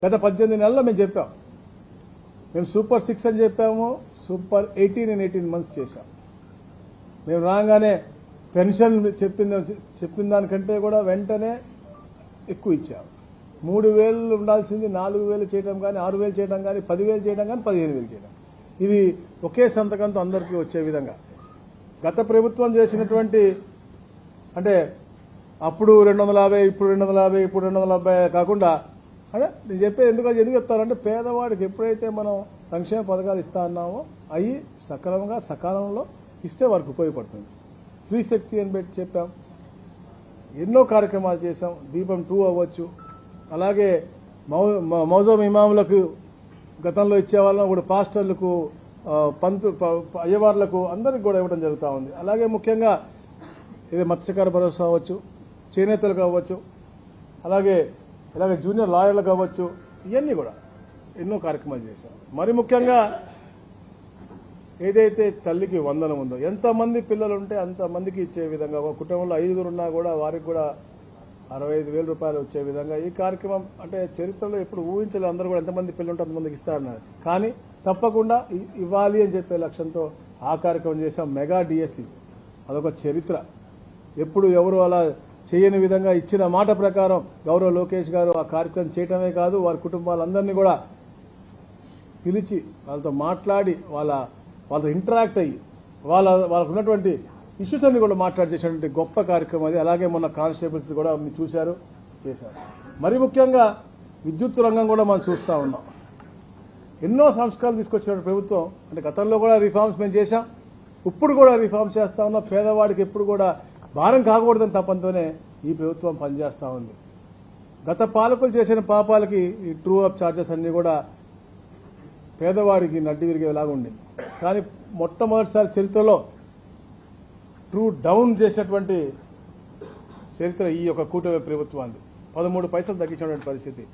గత 18 నెలల్లో మేము చెప్పాం. మేము సూపర్ 6 అని చెప్పాము, సూపర్ 18 and 18 months చేశాం. మేము రాగానే పెన్షన్ చెప్పిన దానికంటే కూడా వెంటనే ఎక్కువ ఇచ్చాము. 3,000 ఉండాల్సింది 4,000 చేయడం కానీ, 6,000 చేయడం కానీ, 10,000 చేయడం కానీ, 15,000 చేయడం. ఇది ఒకే సంతకంతో అందరికీ వచ్చే విధంగా గత ప్రభుత్వం చేసినటువంటి, అంటే అప్పుడు 250, ఇప్పుడు 250, ఇప్పుడు 270 కాకుండా, అంటే నేను చెప్పేది ఎందుకు చెప్తానంటే, పేదవాడికి ఎప్పుడైతే మనం సంక్షేమ పథకాలు ఇస్తా అన్నామో అవి సక్రమంగా సకాలంలో ఇస్తే వారికి ఉపయోగపడుతుంది. స్త్రీ శక్తి అని పెట్టి చెప్పాం, ఎన్నో కార్యక్రమాలు చేశాం. దీపం 2 అవ్వచ్చు, అలాగే మౌజం ఇమాములకు గతంలో ఇచ్చే వాళ్ళని కూడా పాస్టర్లకు, అయ్యవార్లకు అందరికి కూడా ఇవ్వడం జరుగుతూ ఉంది. అలాగే ముఖ్యంగా ఇది మత్స్యకార భరోసా అవ్వచ్చు, చేనేతలకు అవ్వచ్చు, అలాగే జూనియర్ లాయర్లకు అవ్వచ్చు, ఇవన్నీ కూడా ఎన్నో కార్యక్రమాలు చేశాం. మరి ముఖ్యంగా ఏదైతే తల్లికి వందనం ఉందో, ఎంతమంది పిల్లలు ఉంటే అంతమందికి ఇచ్చే విధంగా, ఒక కుటుంబంలో 5 ఉన్నా కూడా వారికి కూడా 65,000 రూపాయలు వచ్చే విధంగా ఈ కార్యక్రమం, అంటే చరిత్రలో ఎప్పుడు ఊహించలేదు. అందరూ కూడా ఎంతమంది పిల్లలు ఉంటే అంతమందికి ఇస్తారన్నారు. కానీ తప్పకుండా ఇవ్వాలి అని చెప్పే లక్ష్యంతో ఆ కార్యక్రమం చేశాం. మెగా డిఎస్సి అదొక చరిత్ర. ఎప్పుడు ఎవరు అలా చేయని విధంగా ఇచ్చిన మాట ప్రకారం గౌరవ లోకేష్ గారు ఆ కార్యక్రమం చేయటమే కాదు, వారి కుటుంబాలందరినీ కూడా పిలిచి వాళ్ళతో మాట్లాడి వాళ్ళతో ఇంటరాక్ట్ అయ్యి వాళ్ళకు ఉన్నటువంటి ఇష్యూస్ అన్ని కూడా మాట్లాడి చేసినటువంటి గొప్ప కార్యక్రమం అది. అలాగే మొన్న కానిస్టేబుల్స్ కూడా మీరు చూశారు, చేశారు. మరి ముఖ్యంగా విద్యుత్ రంగం కూడా మనం చూస్తూ ఉన్నాం. ఎన్నో సంస్కరణలు తీసుకొచ్చిన ప్రభుత్వం, అంటే గతంలో కూడా రిఫార్మ్స్ మేము చేశాం, ఇప్పుడు కూడా రిఫార్మ్స్ చేస్తా ఉన్నాం. పేదవాడికి ఎప్పుడు కూడా భారం కాకూడదని తప్పంతోనే ఈ ప్రభుత్వం పనిచేస్తూ ఉంది. గత పాలకులు చేసిన పాపాలకి ఈ ట్రూ అప్ ఛార్జెస్ అన్ని కూడా పేదవాడికి నడ్డి విరిగేలాగా ఉంది. కానీ మొట్టమొదటిసారి చరిత్రలో ట్రూ డౌన్ చేసినటువంటి చరిత్ర ఈ యొక్క కూటమి ప్రభుత్వాన్ని 13 పైసలు తగ్గించినటువంటి పరిస్థితి.